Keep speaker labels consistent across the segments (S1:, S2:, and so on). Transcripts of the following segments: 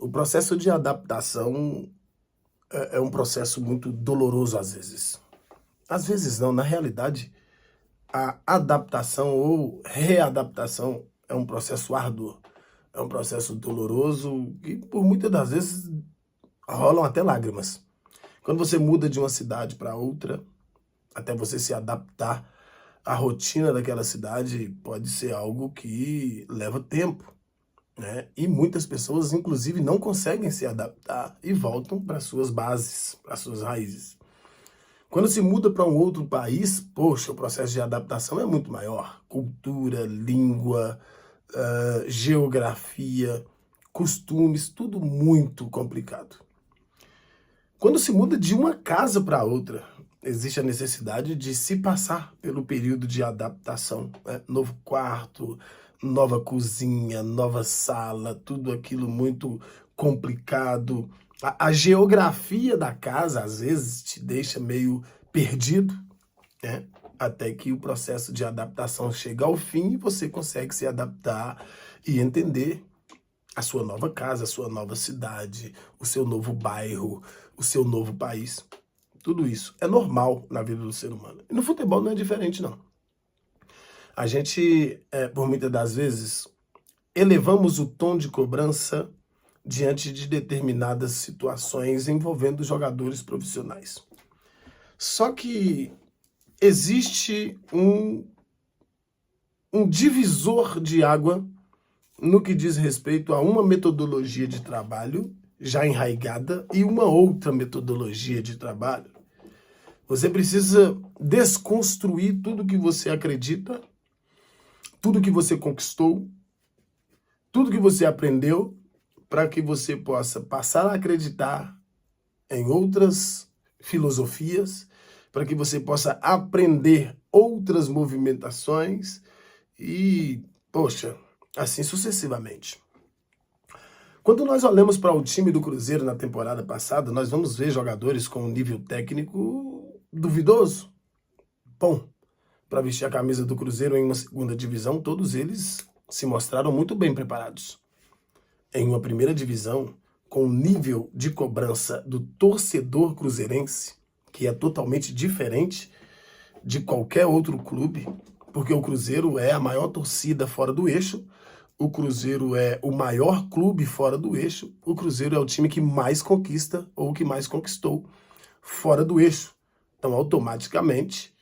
S1: O processo de adaptação é um processo muito doloroso às vezes. Às vezes não, na realidade, a adaptação ou readaptação é um processo árduo, é um processo doloroso e por muitas das vezes rolam até lágrimas. Quando você muda de uma cidade para outra, até você se adaptar à rotina daquela cidade, pode ser algo que leva tempo, né? E muitas pessoas, inclusive, não conseguem se adaptar e voltam para suas bases, para suas raízes. Quando se muda para um outro país, poxa, o processo de adaptação é muito maior. Cultura, língua, geografia, costumes, tudo muito complicado. Quando se muda de uma casa para outra, existe a necessidade de se passar pelo período de adaptação, né? Novo quarto, nova cozinha, nova sala, tudo aquilo muito complicado. A geografia da casa, às vezes, te deixa meio perdido, né? Até que o processo de adaptação chega ao fim e você consegue se adaptar e entender a sua nova casa, a sua nova cidade, o seu novo bairro, o seu novo país. Tudo isso é normal na vida do ser humano. E no futebol não é diferente, não. A gente, por muitas das vezes, elevamos o tom de cobrança diante de determinadas situações envolvendo jogadores profissionais. Só que existe um divisor de água no que diz respeito a uma metodologia de trabalho já enraigada e uma outra metodologia de trabalho. Você precisa desconstruir tudo que você acredita, tudo que você conquistou, tudo que você aprendeu, para que você possa passar a acreditar em outras filosofias, para que você possa aprender outras movimentações e, poxa, assim sucessivamente. Quando nós olhamos para o time do Cruzeiro na temporada passada, nós vamos ver jogadores com um nível técnico duvidoso. Bom, para vestir a camisa do Cruzeiro em uma segunda divisão, todos eles se mostraram muito bem preparados. Em uma primeira divisão, com o nível de cobrança do torcedor cruzeirense, que é totalmente diferente de qualquer outro clube, porque o Cruzeiro é a maior torcida fora do eixo, o Cruzeiro é o maior clube fora do eixo, o Cruzeiro é o time que mais conquista ou que mais conquistou fora do eixo. Então, automaticamente,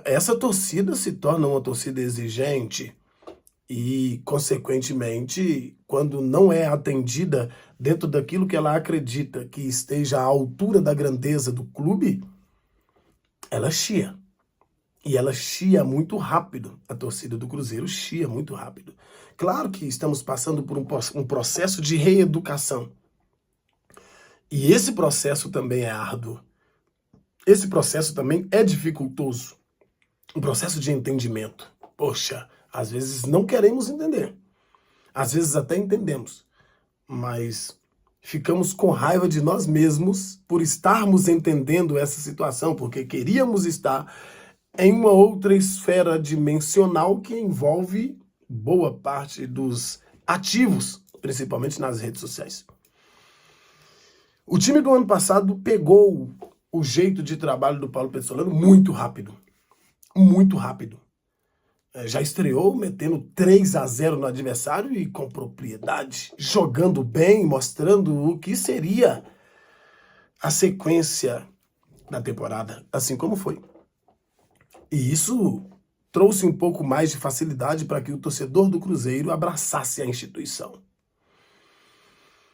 S1: essa torcida se torna uma torcida exigente e, consequentemente, quando não é atendida dentro daquilo que ela acredita que esteja à altura da grandeza do clube, ela chia. E ela chia muito rápido, a torcida do Cruzeiro chia muito rápido. Claro que estamos passando por um processo de reeducação. E esse processo também é árduo. Esse processo também é dificultoso. Um processo de entendimento. Poxa, às vezes não queremos entender. Às vezes até entendemos. Mas ficamos com raiva de nós mesmos por estarmos entendendo essa situação, porque queríamos estar em uma outra esfera dimensional que envolve boa parte dos ativos, principalmente nas redes sociais. O time do ano passado pegou o jeito de trabalho do Paulo Pezzolano muito rápido. Muito rápido. Já estreou metendo 3-0 no adversário e com propriedade, jogando bem, mostrando o que seria a sequência da temporada, assim como foi. E isso trouxe um pouco mais de facilidade para que o torcedor do Cruzeiro abraçasse a instituição.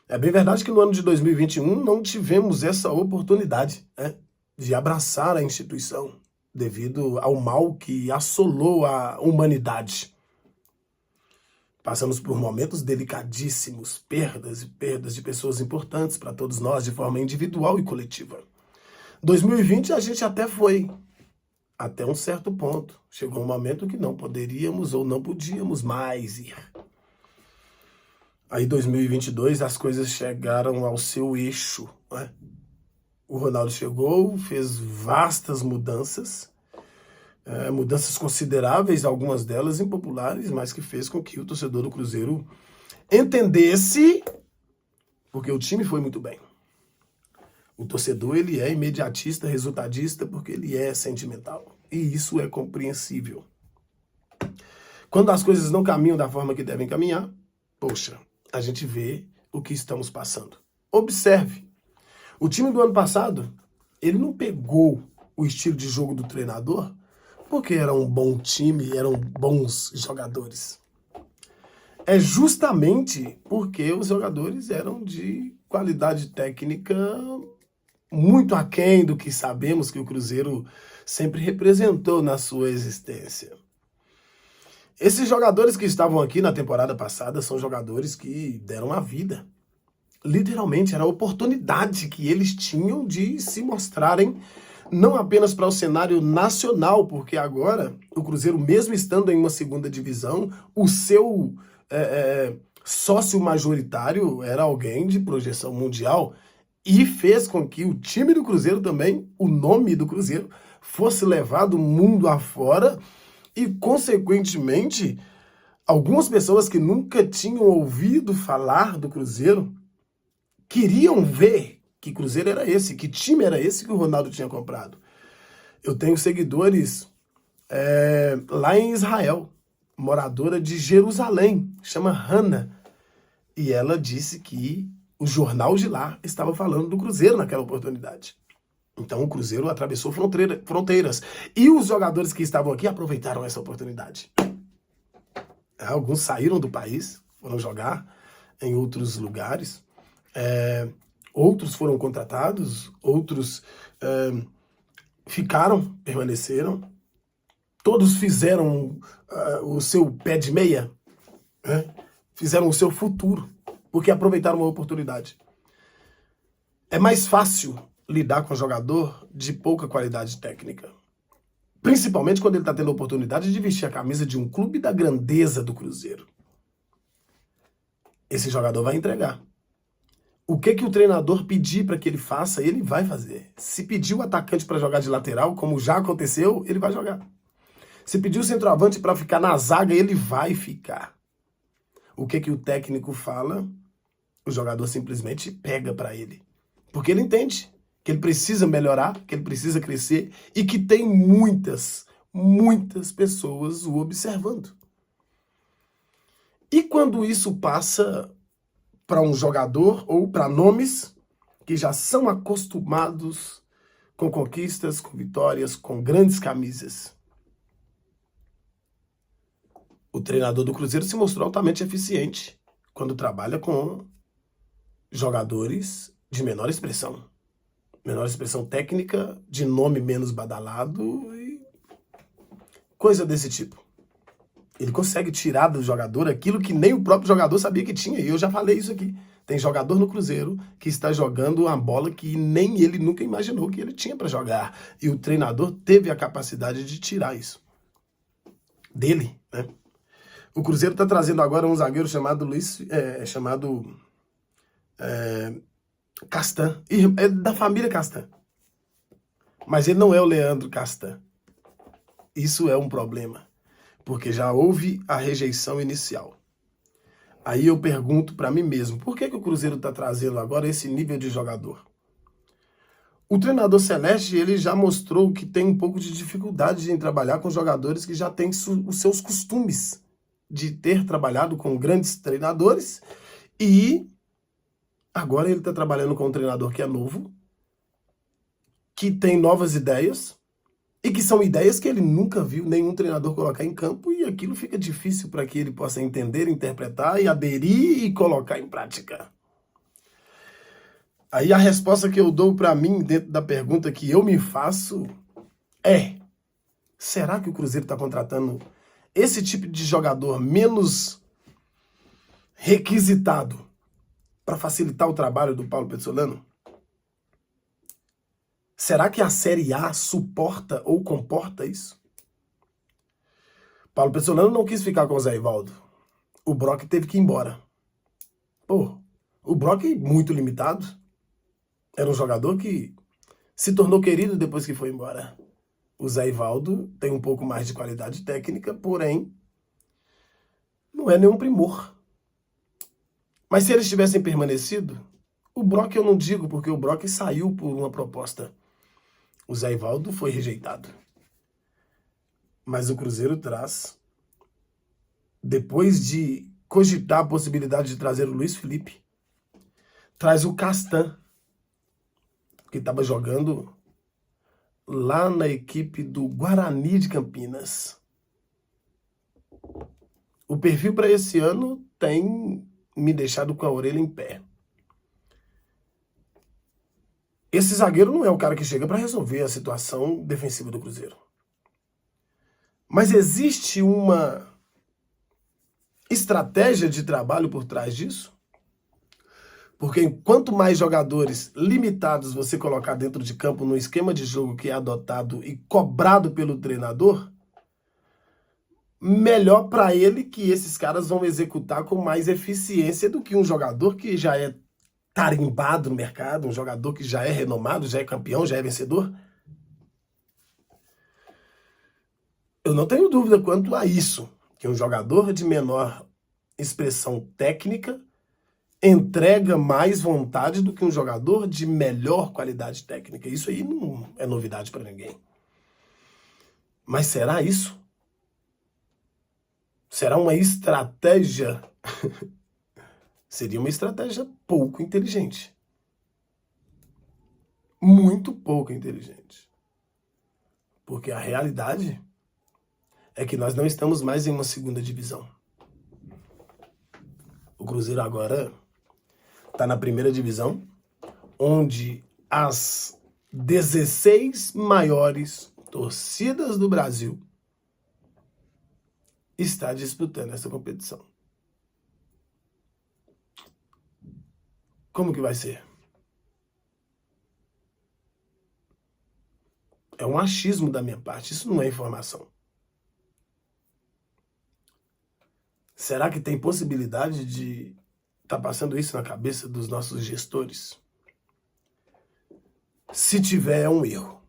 S1: É bem verdade que no ano de 2021 não tivemos essa oportunidade, né, de abraçar a instituição, devido ao mal que assolou a humanidade. Passamos por momentos delicadíssimos, perdas e perdas de pessoas importantes para todos nós, de forma individual e coletiva. 2020 a gente até foi, até um certo ponto. Chegou um momento que não poderíamos ou não podíamos mais ir. Aí 2022 as coisas chegaram ao seu eixo, né? O Ronaldo chegou, fez vastas mudanças, mudanças consideráveis, algumas delas impopulares, mas que fez com que o torcedor do Cruzeiro entendesse porque o time foi muito bem. O torcedor, ele é imediatista, resultadista, porque ele é sentimental. E isso é compreensível. Quando as coisas não caminham da forma que devem caminhar, poxa, a gente vê o que estamos passando. Observe, o time do ano passado, ele não pegou o estilo de jogo do treinador porque era um bom time, eram bons jogadores. É justamente porque os jogadores eram de qualidade técnica muito aquém do que sabemos que o Cruzeiro sempre representou na sua existência. Esses jogadores que estavam aqui na temporada passada são jogadores que deram a vida. Literalmente, era a oportunidade que eles tinham de se mostrarem, não apenas para o cenário nacional, porque agora o Cruzeiro, mesmo estando em uma segunda divisão, o seu sócio majoritário era alguém de projeção mundial e fez com que o time do Cruzeiro também, o nome do Cruzeiro, fosse levado mundo afora e, consequentemente, algumas pessoas que nunca tinham ouvido falar do Cruzeiro queriam ver que Cruzeiro era esse, que time era esse que o Ronaldo tinha comprado. Eu tenho seguidores lá em Israel, moradora de Jerusalém, chama Hannah, e ela disse que o jornal de lá estava falando do Cruzeiro naquela oportunidade. Então o Cruzeiro atravessou fronteiras. E os jogadores que estavam aqui aproveitaram essa oportunidade. Alguns saíram do país, foram jogar em outros lugares. Outros foram contratados, outros permaneceram. Todos fizeram o seu pé de meia, fizeram o seu futuro, porque aproveitaram uma oportunidade. É mais fácil lidar com um jogador de pouca qualidade técnica. Principalmente quando ele está tendo a oportunidade de vestir a camisa de um clube da grandeza do Cruzeiro. Esse jogador vai entregar. O que o treinador pedir para que ele faça, ele vai fazer. Se pedir o atacante para jogar de lateral, como já aconteceu, ele vai jogar. Se pedir o centroavante para ficar na zaga, ele vai ficar. O que o técnico fala, o jogador simplesmente pega para ele. Porque ele entende que ele precisa melhorar, que ele precisa crescer e que tem muitas pessoas o observando. E quando isso passa para um jogador ou para nomes que já são acostumados com conquistas, com vitórias, com grandes camisas. O treinador do Cruzeiro se mostrou altamente eficiente quando trabalha com jogadores de menor expressão técnica, de nome menos badalado e coisa desse tipo. Ele consegue tirar do jogador aquilo que nem o próprio jogador sabia que tinha. E eu já falei isso aqui. Tem jogador no Cruzeiro que está jogando uma bola que nem ele nunca imaginou que ele tinha para jogar. E o treinador teve a capacidade de tirar isso dele, né? O Cruzeiro está trazendo agora um zagueiro chamado Castan. É da família Castan. Mas ele não é o Leandro Castan. Isso é um problema. Porque já houve a rejeição inicial. Aí eu pergunto para mim mesmo, por que o Cruzeiro está trazendo agora esse nível de jogador? O treinador Celeste, ele já mostrou que tem um pouco de dificuldade em trabalhar com jogadores que já têm os seus costumes de ter trabalhado com grandes treinadores e agora ele está trabalhando com um treinador que é novo, que tem novas ideias, e que são ideias que ele nunca viu nenhum treinador colocar em campo, e aquilo fica difícil para que ele possa entender, interpretar e aderir e colocar em prática. Aí a resposta que eu dou para mim, dentro da pergunta que eu me faço, é: será que o Cruzeiro está contratando esse tipo de jogador menos requisitado para facilitar o trabalho do Paulo Pezzolano? Será que a Série A suporta ou comporta isso? Paulo Pezzolano não quis ficar com o Zé Ivaldo. O Brock teve que ir embora. O Brock, muito limitado, era um jogador que se tornou querido depois que foi embora. O Zé Ivaldo tem um pouco mais de qualidade técnica, porém, não é nenhum primor. Mas se eles tivessem permanecido, O Brock eu não digo, porque o Brock saiu por uma proposta. O Zé Ivaldo foi rejeitado. Mas o Cruzeiro traz, depois de cogitar a possibilidade de trazer o Luiz Felipe, traz o Castan, que estava jogando lá na equipe do Guarani de Campinas. O perfil para esse ano tem me deixado com a orelha em pé. Esse zagueiro não é o cara que chega para resolver a situação defensiva do Cruzeiro. Mas existe uma estratégia de trabalho por trás disso? Porque quanto mais jogadores limitados você colocar dentro de campo no esquema de jogo que é adotado e cobrado pelo treinador, melhor para ele que esses caras vão executar com mais eficiência do que um jogador que já é tarimbado no mercado, um jogador que já é renomado, já é campeão, já é vencedor. Eu não tenho dúvida quanto a isso, que um jogador de menor expressão técnica entrega mais vontade do que um jogador de melhor qualidade técnica. Isso aí não é novidade para ninguém. Mas será isso? Será uma estratégia? Seria uma estratégia pouco inteligente. Muito pouco inteligente. Porque a realidade é que nós não estamos mais em uma segunda divisão. O Cruzeiro agora está na primeira divisão, onde as 16 maiores torcidas do Brasil está disputando essa competição. Como que vai ser? É um achismo da minha parte, isso não é informação. Será que tem possibilidade de estar passando isso na cabeça dos nossos gestores? Se tiver, é um erro.